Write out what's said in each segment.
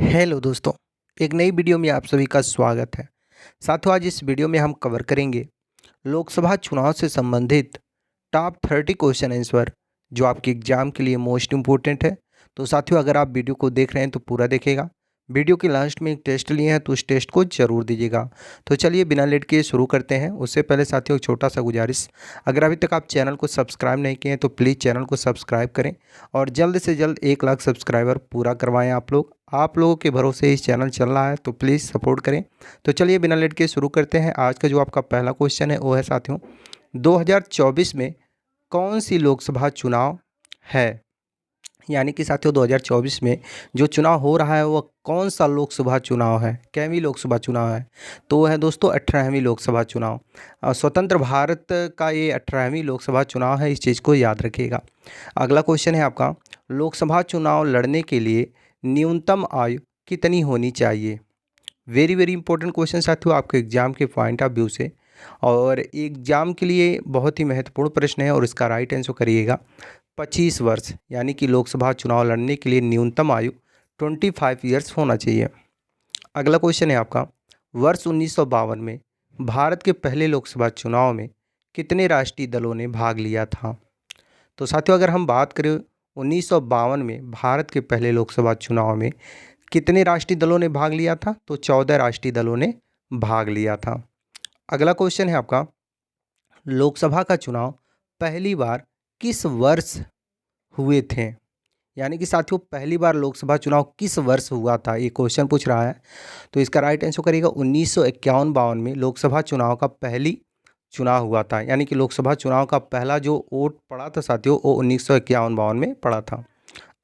Hello दोस्तों, एक नई वीडियो में आप सभी का स्वागत है। साथियों, आज इस वीडियो में हम कवर करेंगे लोकसभा चुनाव से संबंधित टॉप 30 क्वेश्चन आंसर जो आपके एग्जाम के लिए मोस्ट इम्पोर्टेंट है। तो साथियों, अगर आप वीडियो को देख रहे हैं तो पूरा देखिएगा। वीडियो के लास्ट में एक टेस्ट लिए हैं तो उस टेस्ट को जरूर दीजिएगा। तो चलिए बिना लेट किए शुरू करते हैं। उससे पहले साथियों एक छोटा सा गुजारिश, अगर अभी तक आप चैनल को सब्सक्राइब नहीं किए हैं तो प्लीज़ चैनल को सब्सक्राइब करें और जल्द से जल्द 1 लाख सब्सक्राइबर पूरा करवाएं। आप लोगों के भरोसे इस चैनल चल रहा है तो प्लीज़ सपोर्ट करें। तो चलिए बिना लेट के शुरू करते हैं। आज का जो आपका पहला क्वेश्चन है वो है साथियों, 2024 में कौन सी लोकसभा चुनाव है? यानी कि साथियों 2024 में जो चुनाव हो रहा है वह कौन सा लोकसभा चुनाव है, कैवीं लोकसभा चुनाव है? तो वह है दोस्तों 18वीं लोकसभा चुनाव। स्वतंत्र भारत का ये 18वीं लोकसभा चुनाव है, इस चीज़ को याद रखिएगा। अगला क्वेश्चन है आपका, लोकसभा चुनाव लड़ने के लिए न्यूनतम आयु कितनी होनी चाहिए? वेरी वेरी इंपॉर्टेंट क्वेश्चन साथियों आपके एग्जाम के पॉइंट ऑफ व्यू से, और एग्जाम के लिए बहुत ही महत्वपूर्ण प्रश्न है और इसका राइट आंसर करिएगा 25 वर्ष। यानी कि लोकसभा चुनाव लड़ने के लिए न्यूनतम आयु 25 ईयर्स होना चाहिए। अगला क्वेश्चन है आपका, वर्ष 1952 में भारत के पहले लोकसभा चुनाव में कितने राष्ट्रीय दलों ने भाग लिया था? तो साथियों अगर हम बात करें 1952 में भारत के पहले लोकसभा चुनाव में कितने राष्ट्रीय दलों ने भाग लिया था? तो 14 राष्ट्रीय दलों ने भाग लिया था। अगला क्वेश्चन है आपका, लोकसभा का चुनाव पहली बार किस वर्ष हुए थे? यानी कि साथियों पहली बार लोकसभा चुनाव किस वर्ष हुआ था, ये क्वेश्चन पूछ रहा है। तो इसका राइट आंसर करिएगा 1951-52 में लोकसभा चुनाव का पहली चुनाव हुआ था। यानी कि लोकसभा चुनाव का पहला जो वोट पड़ा था साथियों वो 1951-52 में पड़ा था।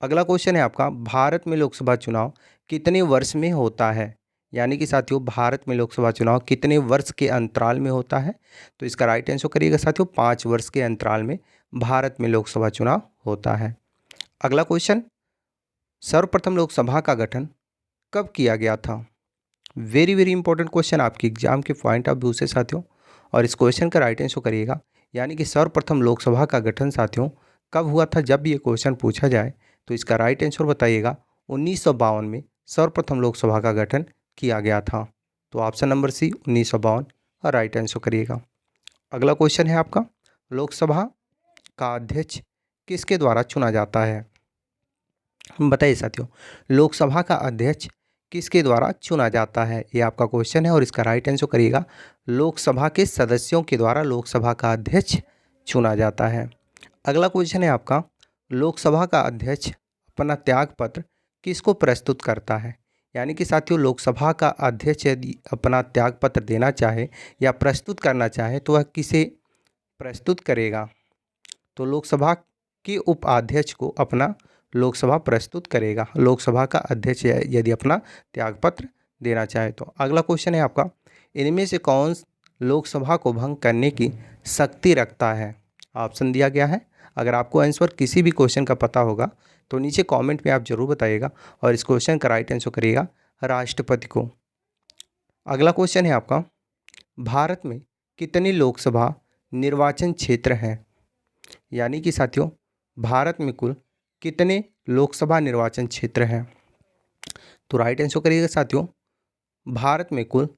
अगला क्वेश्चन है आपका, भारत में लोकसभा चुनाव कितने वर्ष में होता है? यानी कि साथियों भारत में लोकसभा चुनाव कितने वर्ष के अंतराल में होता है? तो इसका राइट आंसर करिएगा साथियों 5 वर्ष के अंतराल में भारत में लोकसभा चुनाव होता है। अगला क्वेश्चन, सर्वप्रथम लोकसभा का गठन कब किया गया था? वेरी वेरी इंपॉर्टेंट क्वेश्चन आपकी एग्जाम के पॉइंट ऑफ व्यू से साथियों, और इस क्वेश्चन का राइट आंसर करिएगा। यानी कि सर्वप्रथम लोकसभा का गठन साथियों कब हुआ था? जब ये क्वेश्चन पूछा जाए तो इसका राइट आंसर बताइएगा 1952 में सर्वप्रथम लोकसभा का गठन किया गया था। तो ऑप्शन नंबर सी 1952 और राइट आंसर करिएगा। अगला क्वेश्चन है आपका, लोकसभा का अध्यक्ष किसके द्वारा चुना जाता है? बताइए साथियों, लोकसभा का अध्यक्ष किसके द्वारा चुना जाता है? ये आपका क्वेश्चन है और इसका राइट आंसर करिएगा लोकसभा के सदस्यों के द्वारा लोकसभा का अध्यक्ष चुना जाता है। अगला क्वेश्चन है आपका, लोकसभा का अध्यक्ष अपना त्यागपत्र किसको प्रस्तुत करता है? यानी कि साथियों लोकसभा का अध्यक्ष यदि अपना त्यागपत्र देना चाहे या प्रस्तुत करना चाहे तो वह किसे प्रस्तुत करेगा? तो लोकसभा के उपाध्यक्ष को अपना लोकसभा प्रस्तुत करेगा, लोकसभा का अध्यक्ष यदि अपना त्यागपत्र देना चाहे तो। अगला क्वेश्चन है आपका, इनमें से कौन लोकसभा को भंग करने की शक्ति रखता है? ऑप्शन दिया गया है। अगर आपको आंसर किसी भी क्वेश्चन का पता होगा तो नीचे कमेंट में आप जरूर बताइएगा और इस क्वेश्चन का राइट आंसर करिएगा राष्ट्रपति को। अगला क्वेश्चन है आपका, भारत में कितने लोकसभा निर्वाचन क्षेत्र हैं? यानी कि साथियों भारत में कुल कितने लोकसभा निर्वाचन क्षेत्र हैं? तो राइट आंसर करिएगा साथियों, भारत में कुल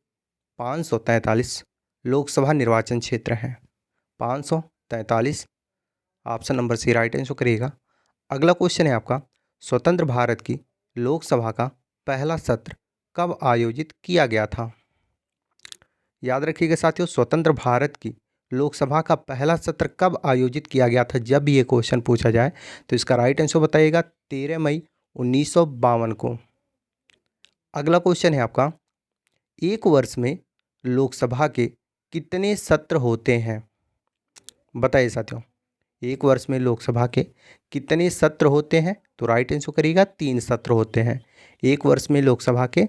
543 लोकसभा निर्वाचन क्षेत्र हैं। 543, option number C right answer करिएगा। अगला क्वेश्चन है आपका, स्वतंत्र भारत की लोकसभा का पहला सत्र कब आयोजित किया गया था? याद रखिएगा साथियों, स्वतंत्र भारत की लोकसभा का पहला सत्र कब आयोजित किया गया था? जब भी ये क्वेश्चन पूछा जाए तो इसका राइट आंसर बताइएगा 13 मई 1952 को। अगला क्वेश्चन है आपका, एक वर्ष में लोकसभा के कितने सत्र होते हैं? बताइए साथियों, एक वर्ष में लोकसभा के कितने सत्र होते हैं? तो राइट आंसर करिएगा 3 सत्र होते हैं। एक वर्ष में लोकसभा के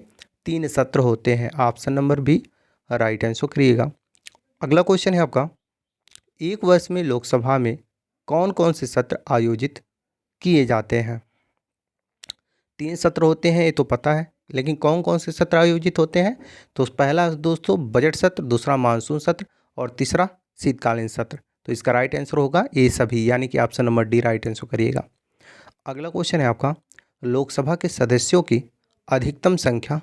3 सत्र होते हैं। Option number B right answer करिएगा। अगला क्वेश्चन है आपका, एक वर्ष में लोकसभा में कौन कौन से सत्र आयोजित किए जाते हैं? 3 सत्र होते हैं ये तो पता है, लेकिन कौन कौन से सत्र आयोजित होते हैं? तो पहला दोस्तों बजट सत्र, दूसरा मानसून सत्र और तीसरा शीतकालीन सत्र। तो इसका राइट आंसर होगा ये सभी, यानी कि option number D right answer करिएगा। अगला क्वेश्चन है आपका, लोकसभा के सदस्यों की अधिकतम संख्या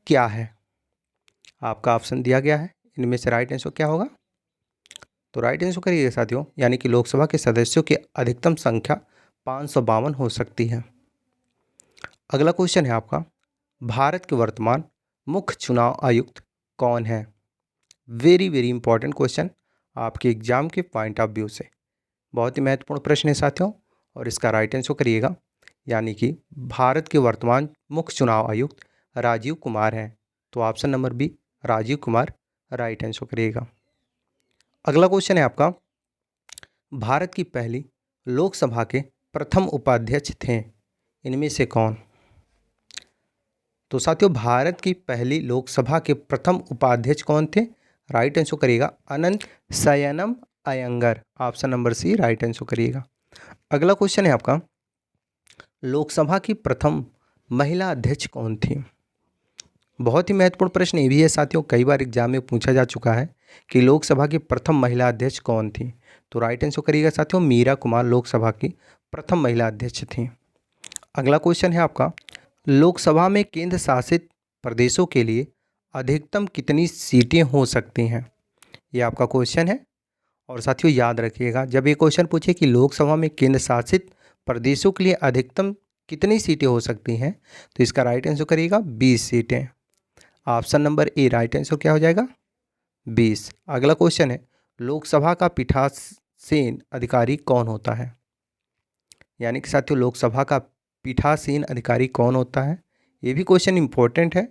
क्या है? आपका ऑप्शन दिया गया है, इनमें से राइट आंसर क्या होगा? तो राइट आंसर करिएगा साथियों, यानी कि लोकसभा के सदस्यों की अधिकतम संख्या 552 हो सकती है। अगला क्वेश्चन है आपका, भारत के वर्तमान मुख्य चुनाव आयुक्त कौन है? वेरी वेरी इंपॉर्टेंट क्वेश्चन आपके एग्जाम के पॉइंट ऑफ व्यू से, बहुत ही महत्वपूर्ण प्रश्न है साथियों, और इसका राइट आंसर करिएगा, यानी कि भारत के वर्तमान मुख्य चुनाव आयुक्त राजीव कुमार हैं। तो option number B Rajiv Kumar right answer करिएगा। अगला क्वेश्चन है आपका, भारत की पहली लोकसभा के प्रथम उपाध्यक्ष थे, इनमें से कौन? तो साथियों, भारत की पहली लोकसभा के प्रथम उपाध्यक्ष कौन थे? राइट आंसर करिएगा Anant Shayanam Iyengar, option number C right answer करिएगा। अगला क्वेश्चन है आपका, लोकसभा की प्रथम महिला अध्यक्ष कौन थी? बहुत ही महत्वपूर्ण प्रश्न ये भी है साथियों, कई बार एग्जाम में पूछा जा चुका है कि लोकसभा की प्रथम महिला अध्यक्ष कौन थी। तो राइट आंसर करिएगा साथियों, मीरा कुमार लोकसभा की प्रथम महिला अध्यक्ष थी। अगला क्वेश्चन है आपका, लोकसभा में केंद्र शासित प्रदेशों के लिए अधिकतम कितनी सीटें हो सकती हैं? ये आपका क्वेश्चन है, और साथियों याद रखिएगा, जब ये क्वेश्चन पूछे कि लोकसभा में केंद्र शासित प्रदेशों के लिए अधिकतम कितनी सीटें हो सकती हैं, तो इसका राइट आंसर करिएगा 20 सीटें। Option number A right answer क्या हो जाएगा? 20। अगला क्वेश्चन है, लोकसभा का पीठासीन अधिकारी कौन होता है? यानी कि साथियों, लोकसभा का पीठासीन अधिकारी कौन होता है? ये भी क्वेश्चन इंपॉर्टेंट है,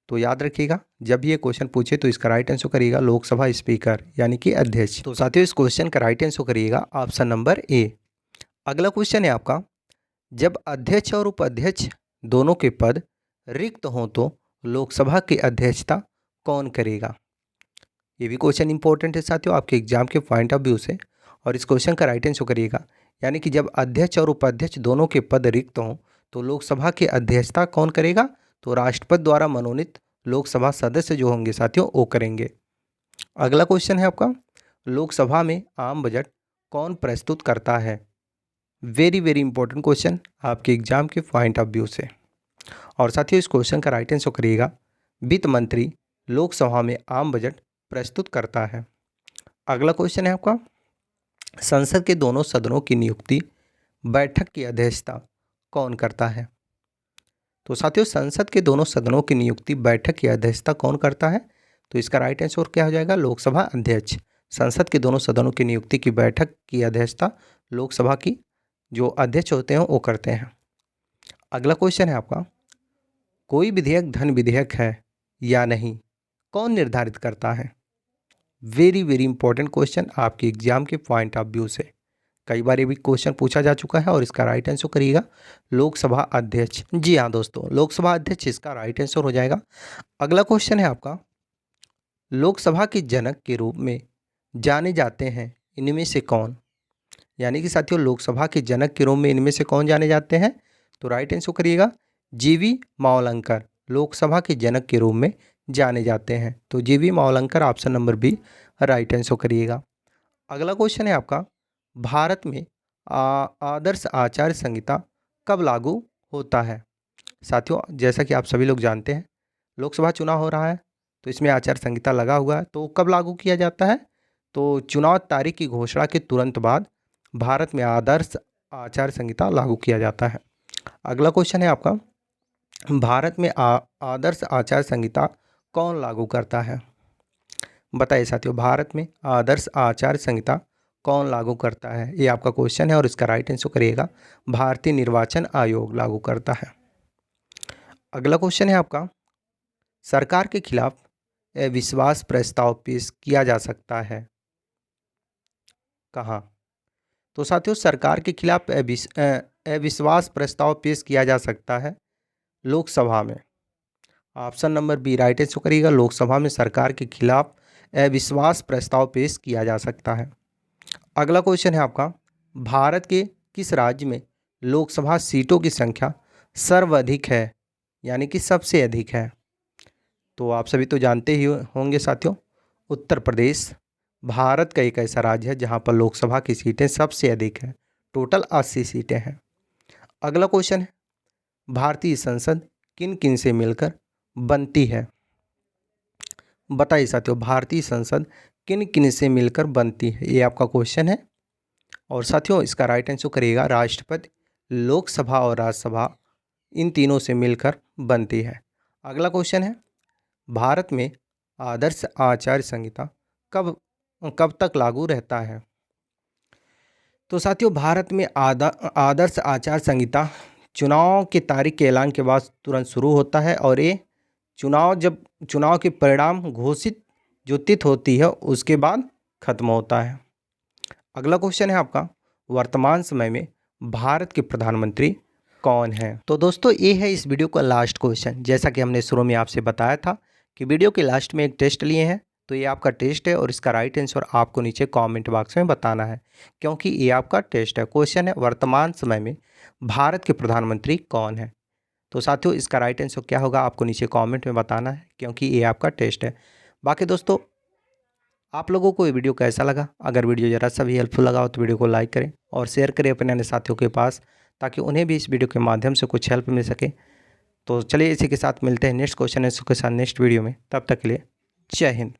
तो याद रखिएगा, जब ये क्वेश्चन पूछे तो इसका राइट आंसर करिएगा लोकसभा स्पीकर, यानी कि अध्यक्ष। तो साथियों, इस क्वेश्चन का राइट आंसर करिएगा ऑप्शन नंबर ए। अगला क्वेश्चन है आपका, जब अध्यक्ष और उपाध्यक्ष दोनों के पद रिक्त हों तो लोकसभा की अध्यक्षता कौन करेगा? ये भी क्वेश्चन इंपॉर्टेंट है साथियों आपके एग्जाम के पॉइंट ऑफ व्यू से, और इस क्वेश्चन का राइट आंसर करिएगा, यानी कि जब अध्यक्ष और उपाध्यक्ष दोनों के पद रिक्त हों तो लोकसभा की अध्यक्षता कौन करेगा? तो राष्ट्रपति द्वारा मनोनीत लोकसभा सदस्य जो होंगे साथियों वो करेंगे। अगला क्वेश्चन है आपका, लोकसभा में आम बजट कौन प्रस्तुत करता है? वेरी वेरी इंपॉर्टेंट क्वेश्चन आपके एग्जाम के पॉइंट ऑफ व्यू से, और साथियों इस क्वेश्चन का राइट आंसर करिएगा, वित्त मंत्री लोकसभा में आम बजट प्रस्तुत करता है। अगला क्वेश्चन है आपका, संसद के दोनों सदनों की नियुक्ति बैठक की अध्यक्षता कौन करता है? तो साथियों, संसद के दोनों सदनों की नियुक्ति बैठक की अध्यक्षता कौन करता है? तो इसका राइट आंसर क्या हो जाएगा? लोकसभा अध्यक्ष। संसद के दोनों सदनों की नियुक्ति की बैठक की अध्यक्षता लोकसभा की जो अध्यक्ष होते हैं वो करते हैं। अगला क्वेश्चन है आपका, कोई विधेयक धन विधेयक है या नहीं, कौन निर्धारित करता है? वेरी वेरी इंपॉर्टेंट क्वेश्चन आपके एग्जाम के पॉइंट ऑफ व्यू से, कई बार ये भी क्वेश्चन पूछा जा चुका है, और इसका राइट आंसर करिएगा लोकसभा अध्यक्ष। जी हाँ दोस्तों, लोकसभा अध्यक्ष इसका राइट आंसर हो जाएगा। अगला क्वेश्चन है आपका, लोकसभा के जनक के रूप में जाने जाते हैं इनमें से कौन? यानी कि साथियों, लोकसभा के जनक के रूप में इनमें से कौन जाने जाते हैं? तो राइट आंसर करिएगा जीवी मावलंकर लोकसभा के जनक के रूप में जाने जाते हैं। तो G V Mavlankar option number B right answer करिएगा। अगला क्वेश्चन है आपका, भारत में आदर्श आचार संहिता कब लागू होता है? साथियों, जैसा कि आप सभी लोग जानते हैं, लोकसभा चुनाव हो रहा है, तो इसमें आचार संहिता लगा हुआ है, तो कब लागू किया जाता है? तो चुनाव तारीख की घोषणा के तुरंत बाद भारत में आदर्श आचार संहिता लागू किया जाता है। अगला क्वेश्चन है आपका, भारत में आदर्श आचार संहिता कौन लागू करता है? बताइए साथियों, भारत में आदर्श आचार संहिता कौन लागू करता है? ये आपका क्वेश्चन है, और इसका राइट आंसर करिएगा भारतीय निर्वाचन आयोग लागू करता है। अगला क्वेश्चन है आपका, सरकार के खिलाफ अविश्वास प्रस्ताव पेश किया जा सकता है कहाँ? तो साथियों, सरकार के खिलाफ अविश्वास प्रस्ताव पेश किया जा सकता है लोकसभा में। Option number B right answer करिएगा, लोकसभा में सरकार के खिलाफ अविश्वास प्रस्ताव पेश किया जा सकता है। अगला क्वेश्चन है आपका, भारत के किस राज्य में लोकसभा सीटों की संख्या सर्वाधिक है, यानी कि सबसे अधिक है? तो आप सभी तो जानते ही होंगे साथियों, उत्तर प्रदेश भारत का एक ऐसा राज्य है जहां पर लोकसभा की सीटें सबसे अधिक हैं, टोटल 80 सीटें हैं। अगला क्वेश्चन है, भारतीय संसद किन किन से मिलकर बनती है? बताइए साथियों, भारतीय संसद किन किन से मिलकर बनती है? ये आपका क्वेश्चन है। और साथियों इसका राइट आंसर करिएगा, राष्ट्रपति, लोकसभा और राज्यसभा इन तीनों से मिलकर बनती है। अगला क्वेश्चन है, भारत में आदर्श आचार संहिता कब कब तक लागू रहता है? तो साथियों भारत में आदर्श आचार संहिता चुनाव की तारीख के ऐलान के बाद तुरंत शुरू होता है और ये जब चुनाव के परिणाम घोषित जो तिथि होती है उसके बाद खत्म होता है। अगला क्वेश्चन है आपका, वर्तमान समय में भारत के प्रधानमंत्री कौन हैं? तो दोस्तों ये है इस वीडियो का लास्ट क्वेश्चन। जैसा कि हमने शुरू में आपसे बताया था कि वीडियो के लास्ट में एक टेस्ट लिए हैं, तो ये आपका टेस्ट है और इसका राइट आंसर आपको नीचे कमेंट बॉक्स में बताना है, क्योंकि ये आपका टेस्ट है। क्वेश्चन है, वर्तमान समय में भारत के प्रधानमंत्री कौन है? तो साथियों इसका राइट आंसर क्या होगा आपको नीचे कमेंट में बताना है, क्योंकि ये आपका टेस्ट है। बाकी दोस्तों आप लोगों को ये वीडियो कैसा लगा? अगर वीडियो ज़रा सा भी हेल्पफुल लगा हो तो वीडियो को लाइक करें और शेयर करें अपने अन्य साथियों के पास, ताकि उन्हें भी इस वीडियो के माध्यम से कुछ हेल्प मिल सके। तो चलिए इसी के साथ मिलते हैं नेक्स्ट क्वेश्चन आंसर के साथ नेक्स्ट वीडियो में। तब तक के लिए जय हिंद।